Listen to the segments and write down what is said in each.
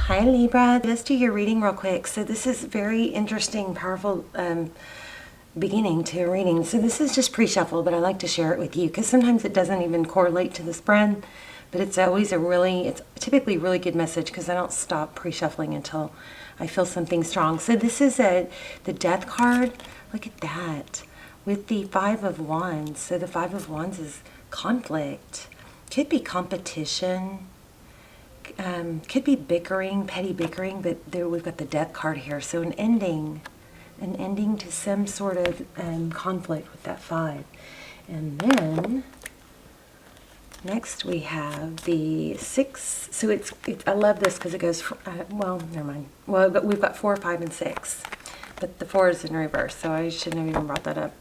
Hi Libra, let's do your reading real quick. So this is very interesting, powerful beginning to a reading. So this is just pre-shuffle, but I like to share it with you because sometimes it doesn't even correlate to the spread, but it's always it's typically a really good message because I don't stop pre-shuffling until I feel something strong. So this is the Death card. Look at that with the Five of Wands. So the Five of Wands is conflict. Could be competition. Could be bickering, petty bickering, but there we've got the Death card here. So an ending to some sort of conflict with that five. And then next we have the Six. So it's I love this because it goes, well, never mind. Well, but we've got 4, 5, and 6, but the 4 is in reverse, so I shouldn't have even brought that up.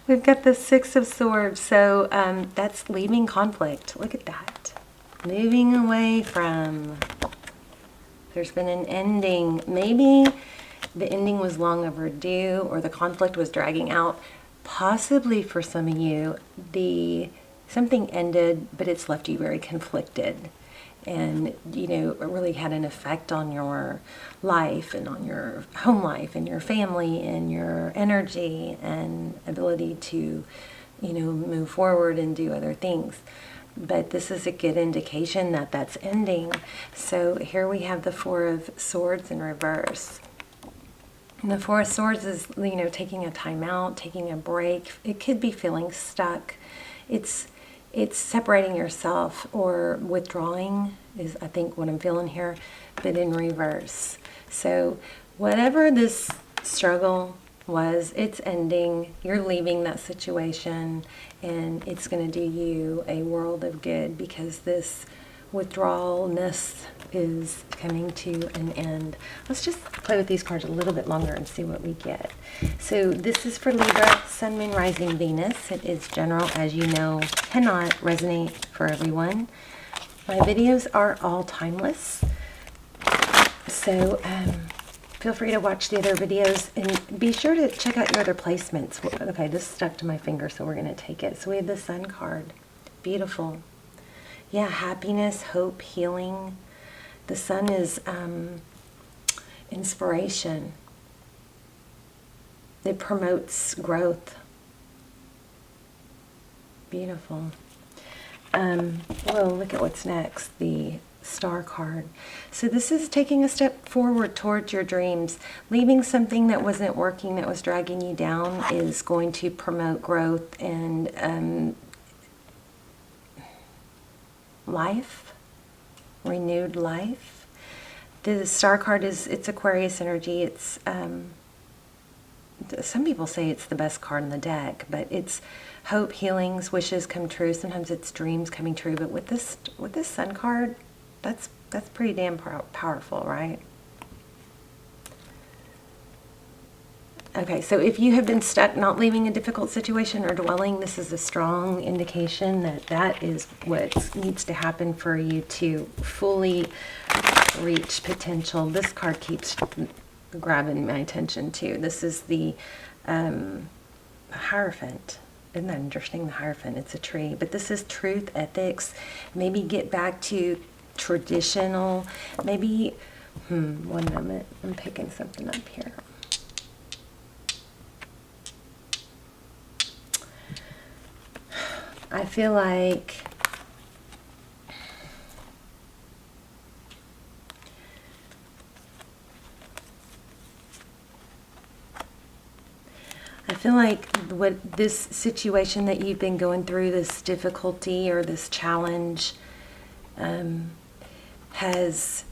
We've got the Six of Swords, so that's leaving conflict. Look at that. Moving away from. There's been an ending. Maybe the ending was long overdue or the conflict was dragging out. Possibly for some of you, something ended, but it's left you very conflicted. And, it really had an effect on your life and on your home life and your family and your energy and ability to, move forward and do other things. But this is a good indication that that's ending. So here we have the Four of Swords in reverse. And the Four of Swords is, taking a time out, taking a break. It could be feeling stuck. It's separating yourself or withdrawing is, I think, what I'm feeling here, but in reverse. So whatever this struggle was, it's ending. You're leaving that situation, and it's going to do you a world of good because this withdrawalness is coming to an end. Let's just play with these cards a little bit longer and see what we get. So this is for Libra, Sun, Moon, Rising, Venus. It is general, as you know, cannot resonate for everyone. My videos are all timeless, so feel free to watch the other videos and be sure to check out your other placements. Okay, this stuck to my finger, so we're going to take it. So we have the Sun card. Beautiful. Yeah, happiness, hope, healing. The Sun is inspiration. It promotes growth. Beautiful. Well, look at what's next. The Star card. So this is taking a step forward towards your dreams. Leaving something that wasn't working, that was dragging you down, is going to promote growth and life, renewed life. The Star card it's Aquarius energy. It's some people say it's the best card in the deck, but it's hope, healings, wishes come true. Sometimes it's dreams coming true, but with this Sun card, that's pretty damn powerful, right? Okay, so if you have been stuck not leaving a difficult situation or dwelling, this is a strong indication that is what needs to happen for you to fully reach potential. This card keeps grabbing my attention too. This is the Hierophant. Isn't that interesting? The Hierophant, it's a tree. But this is truth, ethics, maybe get back to traditional, maybe, one moment, I'm picking something up here. I feel like what this situation that you've been going through, this difficulty or this challenge, has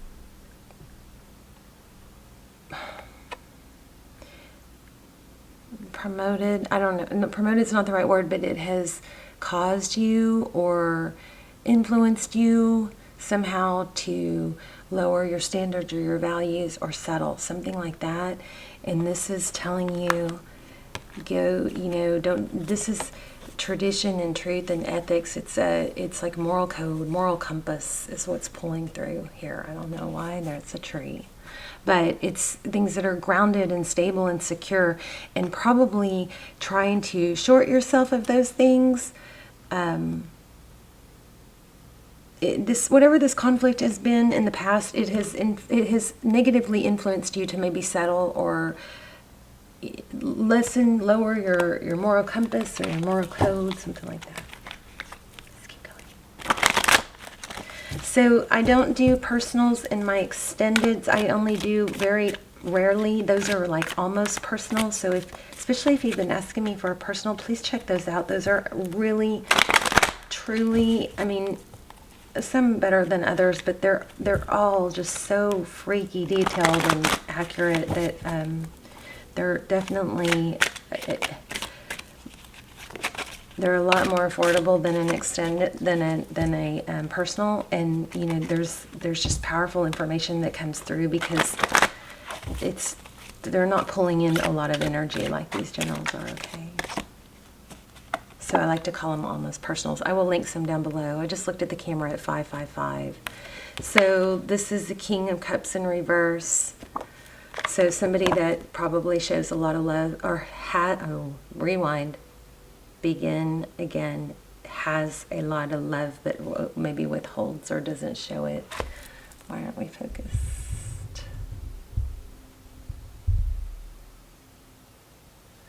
promoted, I don't know, no, promoted is not the right word, but it has caused you or influenced you somehow to lower your standards or your values or settle, something like that. And this is telling you, this is tradition and truth and ethics. It's like moral code, moral compass is what's pulling through here. I don't know why, there's a tree. But it's things that are grounded and stable and secure, and probably trying to short yourself of those things whatever this conflict has been in the past, it has negatively influenced you to maybe settle or lower your moral compass or your moral code, something like that. Let's keep going. So I don't do personals in my extendeds. I only do very rarely. Those are like almost personal. So especially if you've been asking me for a personal, please check those out. Those are really, truly, I mean, some better than others, but they're all just so freaky detailed and accurate that they're definitely, they're a lot more affordable than an extended than a personal, and you know there's just powerful information that comes through because they're not pulling in a lot of energy like these generals are. Okay, so I like to call them almost personals. I will link some down below. I just looked at the camera at 555. So this is the King of Cups in reverse. So somebody that probably shows a lot of love or rewind, begin again, has a lot of love but maybe withholds or doesn't show it. Why aren't we focused?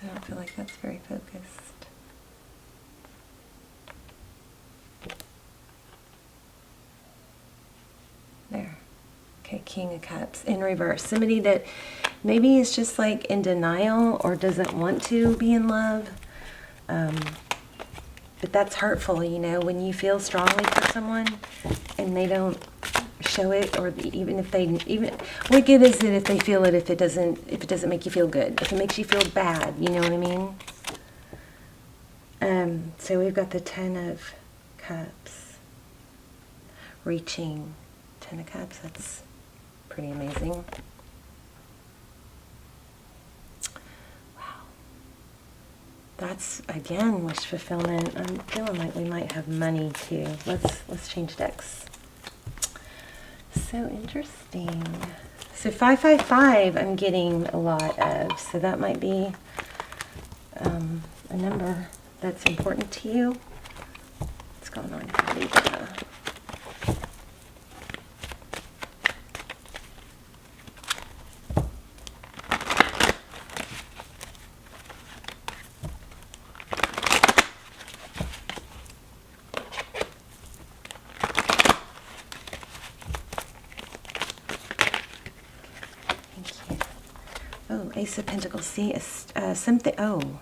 I don't feel like that's very focused. There. Okay, King of Cups in reverse. Somebody that maybe is just like in denial or doesn't want to be in love. But that's hurtful, you know, when you feel strongly for someone and they don't show it, or even if they, what good is it if they feel it if it doesn't make you feel good, if it makes you feel bad, you know what I mean? So we've got the Ten of Cups, reaching. Ten of Cups, that's pretty amazing. Wow. That's, again, wish fulfillment. I'm feeling like we might have money too. Let's change decks. So interesting. So 555 I'm getting a lot of. So that might be a number that's important to you. What's going on here, Libra? Ace of Pentacles. See, something.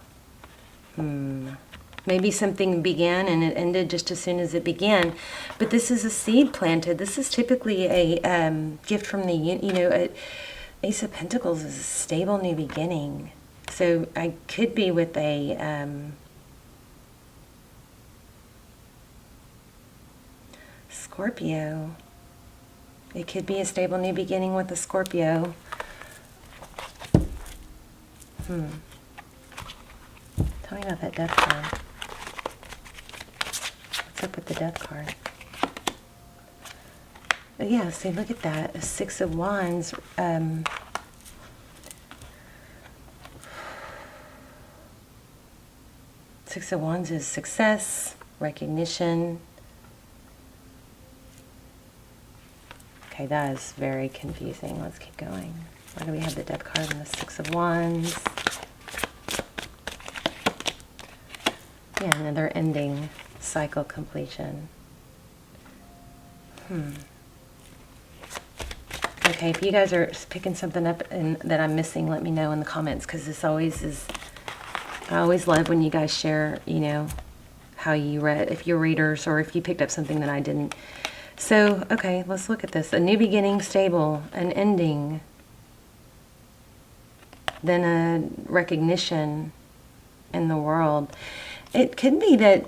Maybe something began and it ended just as soon as it began. But this is a seed planted. This is typically a gift from the, Ace of Pentacles is a stable new beginning. So I could be with a Scorpio. It could be a stable new beginning with a Scorpio. Tell me about that death card. What's up with the death card? But yeah, see, look at that. A Six of Wands. Six of Wands is success, recognition. Okay, that is very confusing. Let's keep going. Why do we have the death card and the Six of Wands? Yeah, another ending, cycle completion. Okay, if you guys are picking something up and that I'm missing, let me know in the comments, because this always is, I always love when you guys share, how you read, if you're readers, or if you picked up something that I didn't. So, okay, let's look at this. A new beginning, stable, an ending, then a recognition in the world. It could be that,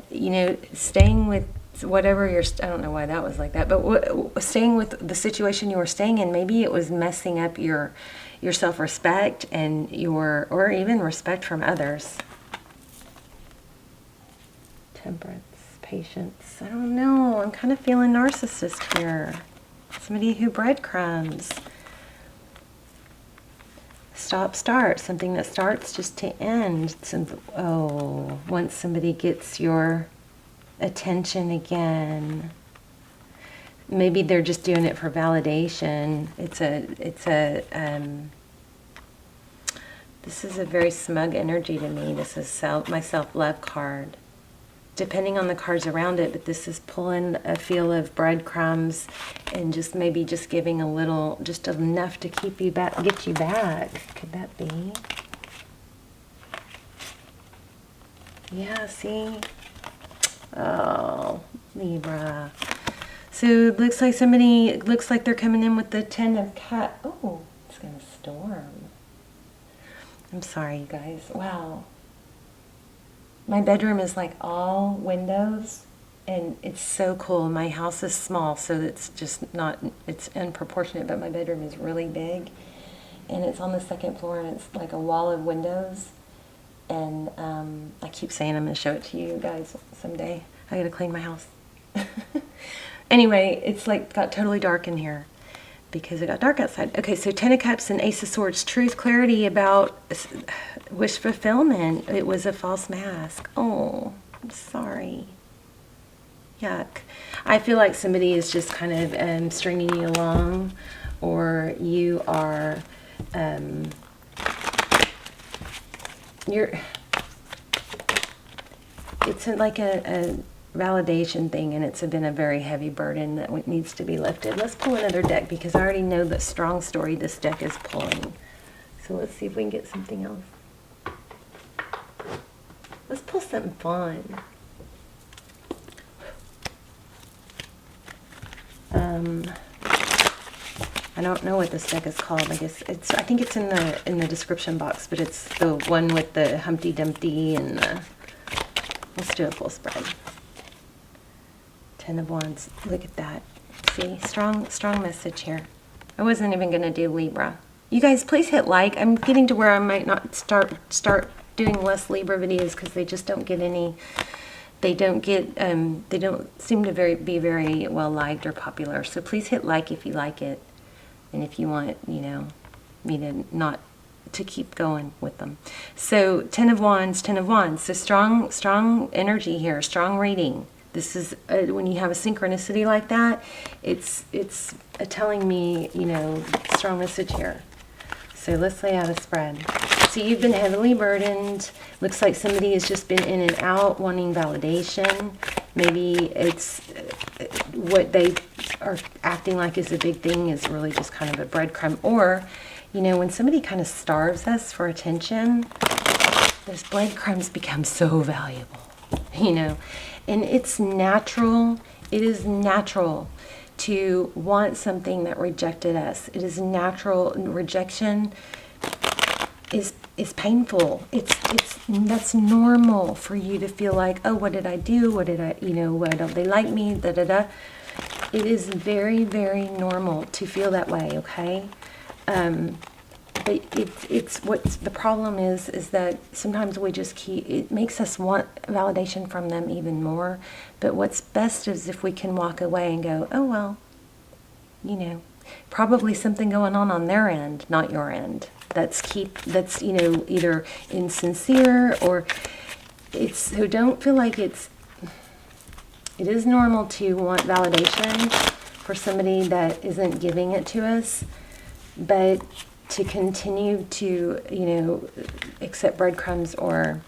staying with whatever you're, I don't know why that was like that, but staying with the situation you were staying in, maybe it was messing up your self-respect and or even respect from others. Temperance, patience, I don't know, I'm kind of feeling narcissist here. Somebody who breadcrumbs. Stop, start, something that starts just to end. Once somebody gets your attention again. Maybe they're just doing it for validation. This is a very smug energy to me. This is my self-love card. Depending on the cards around it, but this is pulling a feel of breadcrumbs and just maybe just giving a little, just enough to keep you back, get you back. Could that be? Yeah, see? Oh, Libra. So it looks like they're coming in with the 10 of Cups. Oh, it's going to storm. I'm sorry, you guys. Wow. My bedroom is like all windows, and it's so cool. My house is small, so it's just not, it's unproportionate, but my bedroom is really big, and it's on the second floor, and it's like a wall of windows, and I keep saying I'm going to show it to you guys someday. I got to clean my house. Anyway, it's like got totally dark in here because it got dark outside. Okay, so 10 of Cups and Ace of Swords. Truth, clarity about wish fulfillment. It was a false mask. Oh, I'm sorry. Yuck. I feel like somebody is just kind of stringing you along, or you are, it's like a validation thing, and it's been a very heavy burden that needs to be lifted. Let's pull another deck because I already know the strong story this deck is pulling. So let's see if we can get something else. Let's pull something fun. I don't know what this deck is called. I think it's in the description box, but it's the one with the Humpty Dumpty and the, let's do a full spread. 10 of Wands. Look at that. See, strong message here. I wasn't even going to do Libra. You guys, please hit like. I'm getting to where I might not start doing less Libra videos because they just don't get any. They don't seem to be very well liked or popular. So please hit like if you like it, and if you want, you know, me to keep going with them. So 10 of Wands, 10 of Wands. So strong energy here, strong reading. This is when you have a synchronicity like that, it's telling me, you know, strong message here. So let's lay out a spread. So you've been heavily burdened. Looks like somebody has just been in and out wanting validation. Maybe it's what they are acting like is a big thing is really just kind of a breadcrumb. Or, you know, when somebody kind of starves us for attention, those breadcrumbs become so valuable, you know. And it's natural. It is natural to want something that rejected us. It is natural. Rejection is painful. That's normal for you to feel like, oh, what did I do? What did I, you know, why don't they like me? Da da da. It is very, very normal to feel that way. Okay. But it's what's the problem is that sometimes we just it makes us want validation from them even more. But what's best is if we can walk away and go, oh, well, you know, probably something going on their end, not your end. That's, you know, either insincere or so don't feel like it is normal to want validation for somebody that isn't giving it to us, but to continue to, you know, accept breadcrumbs, or,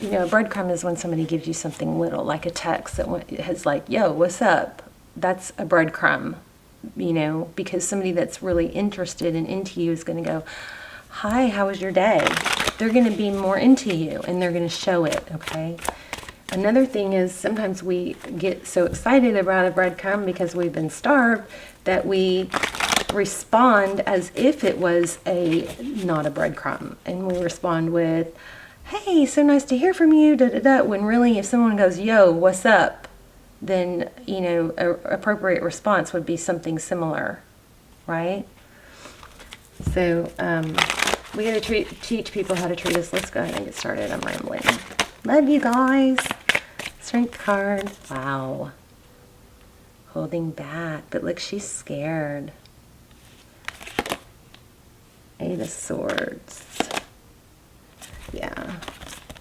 you know, a breadcrumb is when somebody gives you something little, like a text that has like, yo, what's up? That's a breadcrumb, you know, because somebody that's really interested and into you is going to go, hi, how was your day? They're going to be more into you, and they're going to show it, okay? Another thing is sometimes we get so excited about a breadcrumb because we've been starved that we respond as if it was not a breadcrumb, and we respond with, hey, so nice to hear from you, da da da, when really if someone goes, yo, what's up, then, you know, an appropriate response would be something similar, right? So we got to teach people how to treat us. Let's go ahead and get started. I'm rambling. Love you guys. Strength card. Wow. Holding back, but look, she's scared. 8 of Swords. Yeah.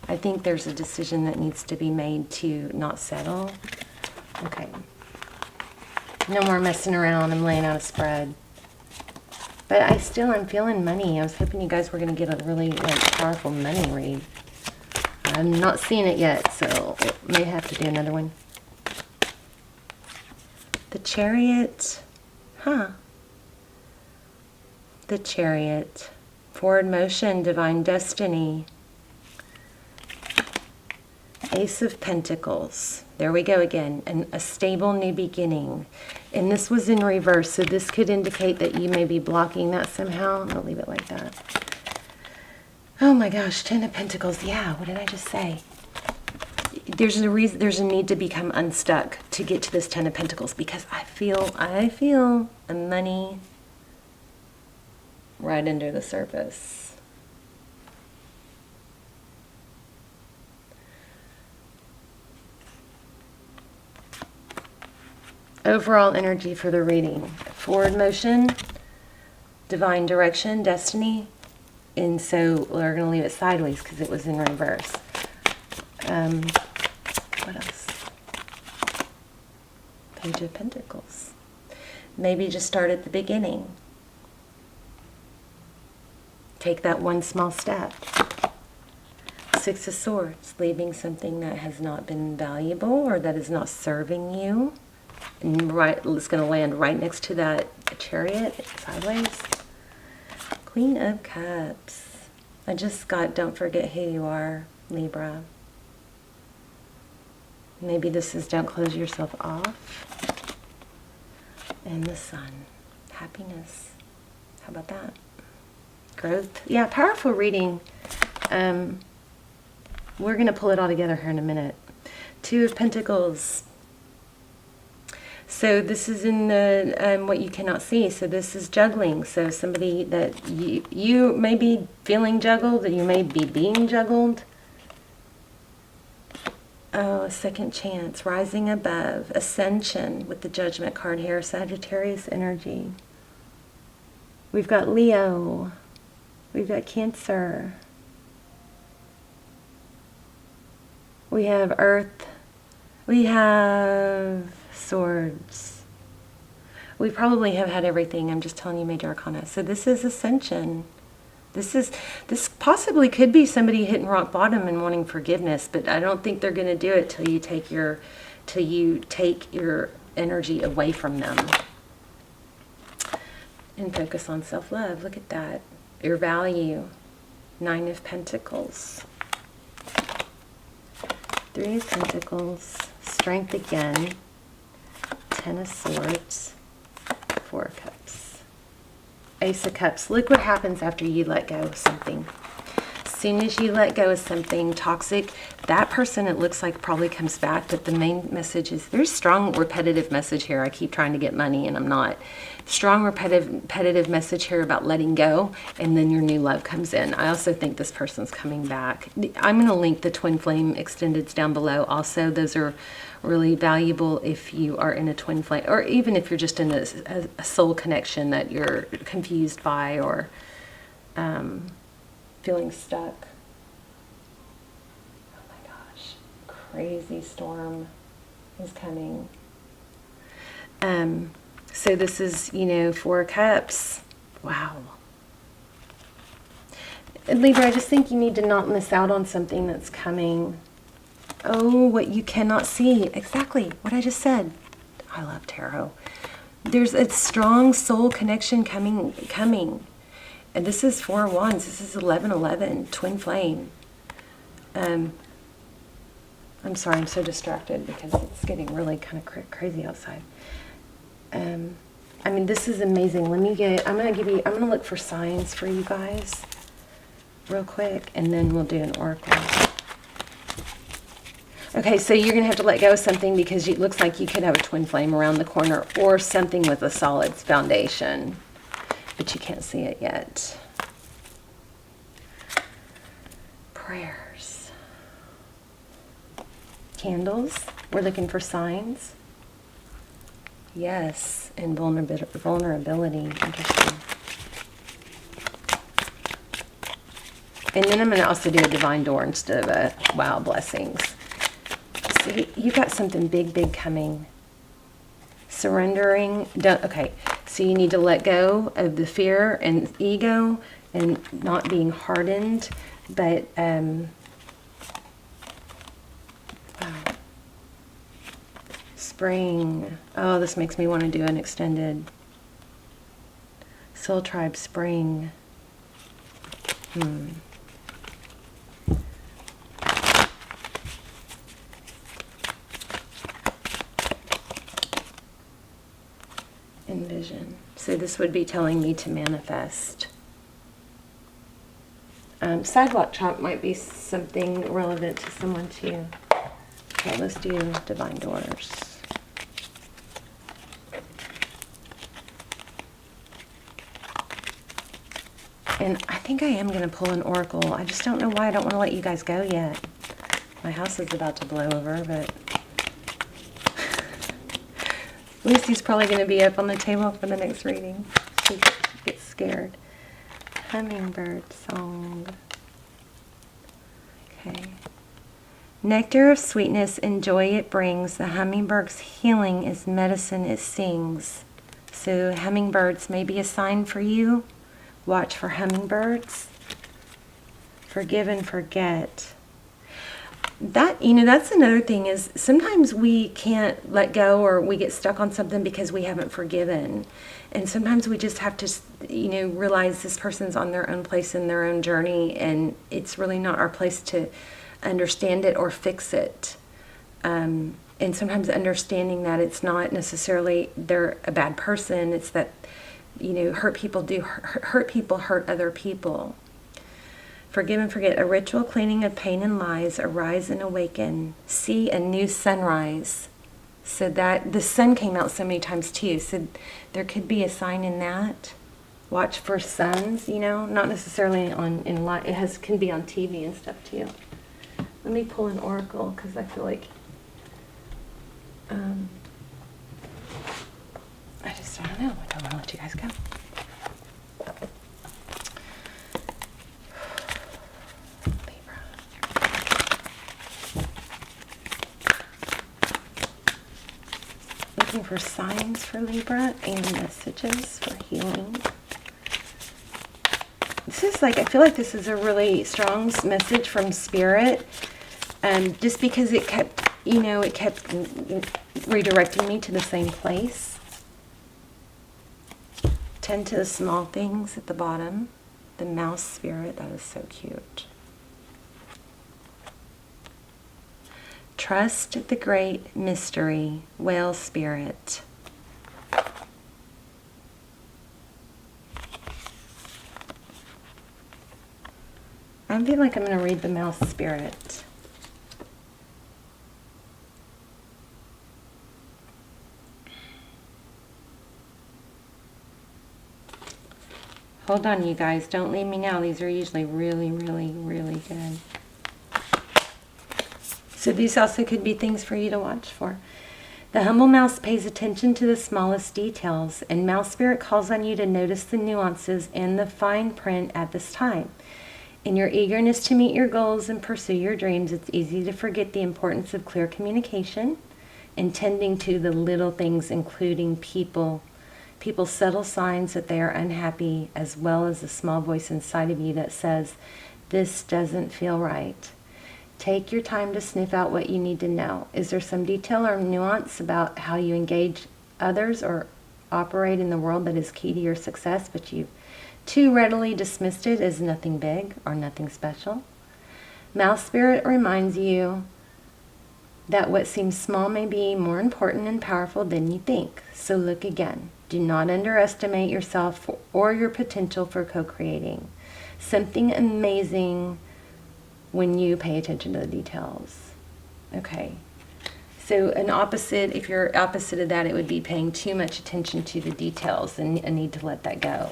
I think there's a decision that needs to be made to not settle. Okay. No more messing around. I'm laying out a spread. But I'm feeling money. I was hoping you guys were going to get a really powerful money read. I'm not seeing it yet, so may have to do another one. The Chariot. Huh. The Chariot. Forward motion, divine destiny. Ace of Pentacles. There we go again. And a stable new beginning. And this was in reverse, so this could indicate that you may be blocking that somehow. I'll leave it like that. Oh my gosh, Ten of Pentacles. Yeah, what did I just say? There's a need to become unstuck to get to this Ten of Pentacles, because I feel a money right under the surface. Overall energy for the reading. Forward motion, divine direction, destiny. And so we're going to leave it sideways because it was in reverse. What else? Page of Pentacles. Maybe just start at the beginning. Take that one small step. Six of Swords. Leaving something that has not been valuable or that is not serving you. And it's going to land right next to that Chariot, sideways. Queen of Cups. I just got, don't forget who you are, Libra. Maybe this is don't close yourself off. And the Sun. Happiness. How about that? Growth. Yeah, powerful reading. We're going to pull it all together here in a minute. Two of Pentacles. So this is in the what you cannot see. So this is juggling. So somebody that you may be feeling juggled, or you may be being juggled. Oh, a second chance, rising above, ascension with the Judgment card here, Sagittarius energy. We've got Leo. We've got Cancer. We have Earth. We have Swords. We probably have had everything. I'm just telling you major arcana. So this is ascension. This possibly could be somebody hitting rock bottom and wanting forgiveness, but I don't think they're going to do it till you take your energy away from them and focus on self-love. Look at that. Your value. Nine of Pentacles. Three of Pentacles. Strength again. Ten of Swords. Four of Cups. Ace of Cups. Look what happens after you let go of something. As soon as you let go of something toxic, that person, it looks like, probably comes back, but the main message is, there's strong repetitive message here. I keep trying to get money and I'm not. Strong repetitive message here about letting go, and then your new love comes in. I also think this person's coming back. I'm going to link the twin flame extendeds down below. Also, those are really valuable if you are in a twin flame, or even if you're just in a soul connection that you're confused by, or feeling stuck. Oh my gosh, crazy storm is coming. So this is, Four Cups. Wow. Libra, I just think you need to not miss out on something that's coming. Oh, what you cannot see. Exactly what I just said. I love tarot. There's a strong soul connection coming. And this is Four of Wands. This is 1111, twin flame. I'm sorry, I'm so distracted because it's getting really kind of crazy outside. I mean, this is amazing. I'm going to look for signs for you guys real quick, and then we'll do an oracle. Okay, so you're going to have to let go of something because it looks like you could have a twin flame around the corner, or something with a solid foundation, but you can't see it yet. Prayers. Candles. We're looking for signs. Yes, and vulnerability. Interesting. And then I'm going to also do a divine door instead of a wow, blessings. See, you've got something big coming. surrendering. Okay, so you need to let go of the fear and ego and not being hardened, but wow. Spring. Oh, this makes me want to do an extended Soul Tribe Spring. Envision. So this would be telling me to manifest. Sidewalk chalk might be something relevant to someone too. Okay, let's do Divine Doors. And I think I am going to pull an oracle. I just don't know why I don't want to let you guys go yet. My house is about to blow over, but Lucy's probably going to be up on the table for the next reading. She gets scared. Hummingbird song. Okay. Nectar of sweetness and joy it brings. The hummingbird's healing is medicine it sings. So hummingbirds may be a sign for you. Watch for hummingbirds. Forgive and forget. That, that's another thing, is sometimes we can't let go, or we get stuck on something because we haven't forgiven. And sometimes we just have to, realize this person's on their own place in their own journey, and it's really not our place to understand it or fix it. And sometimes understanding that it's not necessarily they're a bad person, it's that, hurt people hurt other people. Forgive and forget. A ritual cleaning of pain and lies. Arise and awaken. See a new sunrise. So that the sun came out so many times too. So there could be a sign in that. Watch for suns. Not necessarily in light. Can be on TV and stuff too. Let me pull an oracle because I feel like I just don't know. I don't want to let you guys go. Looking for signs for Libra and messages for healing. This is I feel like this is a really strong message from Spirit. Just because it kept redirecting me to the same place. Tend to the small things at the bottom. The mouse spirit, that is so cute. Trust the great mystery, whale spirit. I feel like I'm going to read the mouse spirit. Hold on, you guys. Don't leave me now. These are usually really, really, really good. So these also could be things for you to watch for. The humble mouse pays attention to the smallest details, and mouse spirit calls on you to notice the nuances and the fine print at this time. In your eagerness to meet your goals and pursue your dreams, it's easy to forget the importance of clear communication and tending to the little things, including people's subtle signs that they are unhappy, as well as the small voice inside of you that says, this doesn't feel right. Take your time to sniff out what you need to know. Is there some detail or nuance about how you engage others or operate in the world that is key to your success, but you've too readily dismissed it as nothing big or nothing special? Mouse spirit reminds you that what seems small may be more important and powerful than you think. So look again. Do not underestimate yourself or your potential for co-creating something amazing when you pay attention to the details. Okay. So an opposite, if you're opposite of that, it would be paying too much attention to the details and a need to let that go.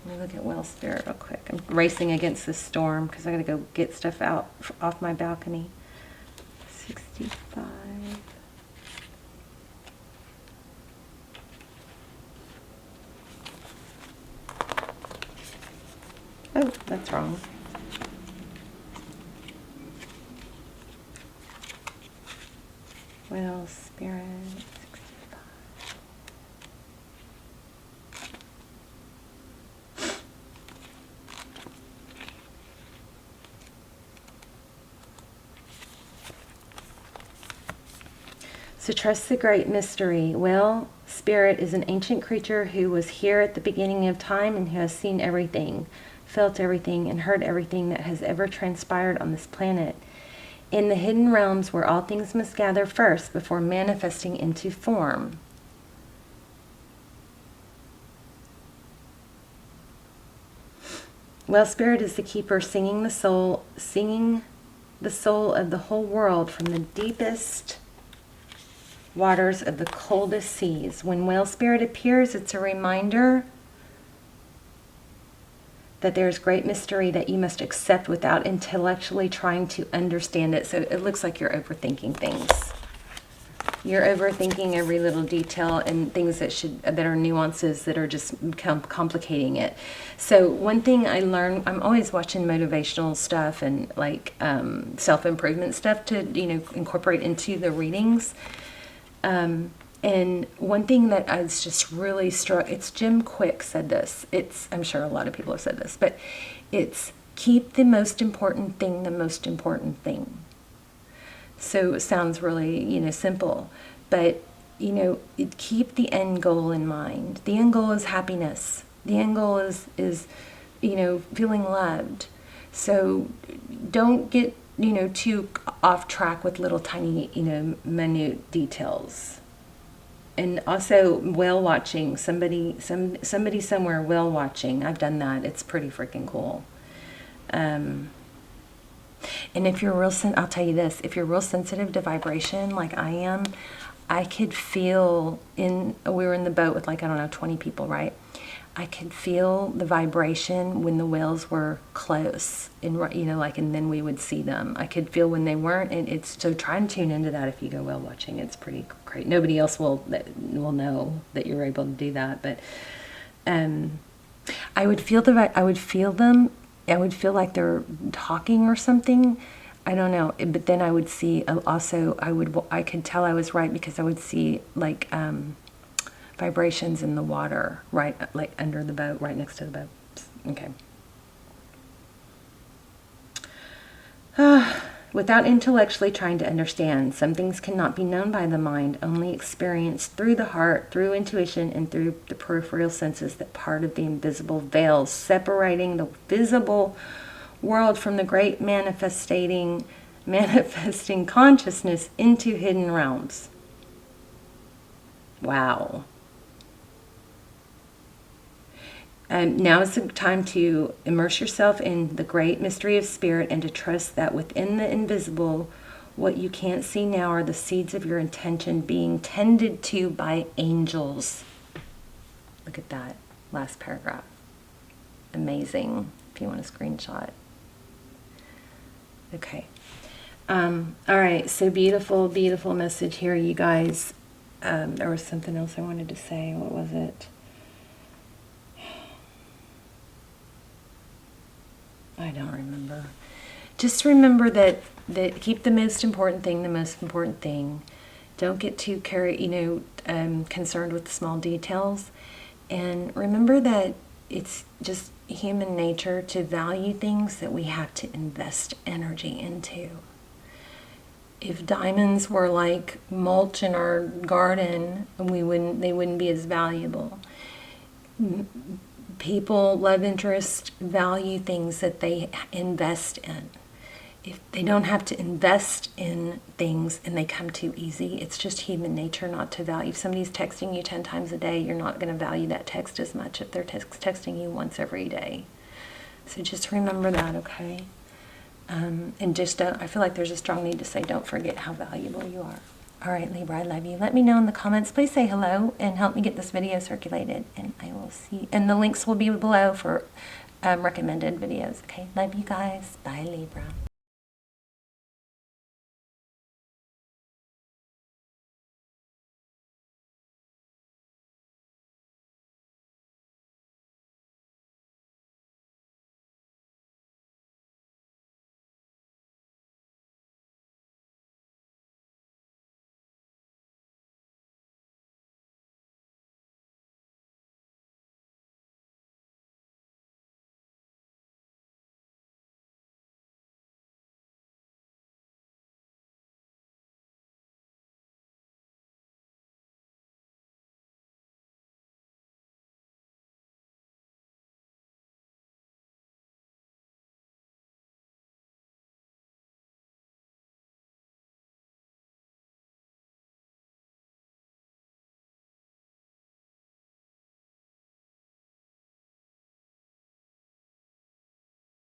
Let me look at Whale Spirit real quick. I'm racing against this storm because I got to go get stuff out off my balcony. 65. Oh, that's wrong. Whale Spirit, 65. So trust the great mystery. Well, Spirit is an ancient creature who was here at the beginning of time and who has seen everything, felt everything, and heard everything that has ever transpired on this planet. In the hidden realms where all things must gather first before manifesting into form. Well, Spirit is the keeper, singing the soul of the whole world from the deepest waters of the coldest seas. When Whale Spirit appears, it's a reminder that there's great mystery that you must accept without intellectually trying to understand it. So it looks like you're overthinking things. You're overthinking every little detail and things that are nuances that are just complicating it. So one thing I learned, I'm always watching motivational stuff and like self-improvement stuff to incorporate into the readings. And one thing that I was just really struck, it's Jim Quick said this. I'm sure a lot of people have said this, but it's keep the most important thing the most important thing. So it sounds really, simple, but, keep the end goal in mind. The end goal is happiness. The end goal is feeling loved. So don't get, too off track with little tiny, minute details. And also whale watching, somebody somewhere whale watching. I've done that. It's pretty freaking cool. And if you're I'll tell you this, if you're real sensitive to vibration like I am, I could feel we were in the boat with 20 people, right? I could feel the vibration when the whales were close and, and then we would see them. I could feel when they weren't, and so try and tune into that if you go whale watching. It's pretty great. Nobody else will know that you're able to do that, but I would feel them. I would feel like they're talking or something. I don't know. But then I would see also, I could tell I was right because I would see vibrations in the water, right, under the boat, right next to the boat. Okay. Without intellectually trying to understand, some things cannot be known by the mind, only experienced through the heart, through intuition, and through the peripheral senses, that part of the invisible veils separating the visible world from the great manifesting consciousness into hidden realms. Wow. Now is the time to immerse yourself in the great mystery of spirit and to trust that within the invisible, what you can't see now are the seeds of your intention being tended to by angels. Look at that last paragraph. Amazing. If you want a screenshot. Okay. All right. So beautiful, beautiful message here, you guys. There was something else I wanted to say. What was it? I don't remember. Just remember that keep the most important thing the most important thing. Don't get too concerned with the small details. And remember that it's just human nature to value things that we have to invest energy into. If diamonds were like mulch in our garden, they wouldn't be as valuable. People, love interest, value things that they invest in. If they don't have to invest in things and they come too easy, it's just human nature not to value. If somebody's texting you 10 times a day, you're not going to value that text as much if they're texting you once every day. So just remember that, okay? And just I feel like there's a strong need to say, don't forget how valuable you are. All right, Libra, I love you. Let me know in the comments. Please say hello and help me get this video circulated. And I will see. And the links will be below for recommended videos. Okay, love you guys. Bye, Libra.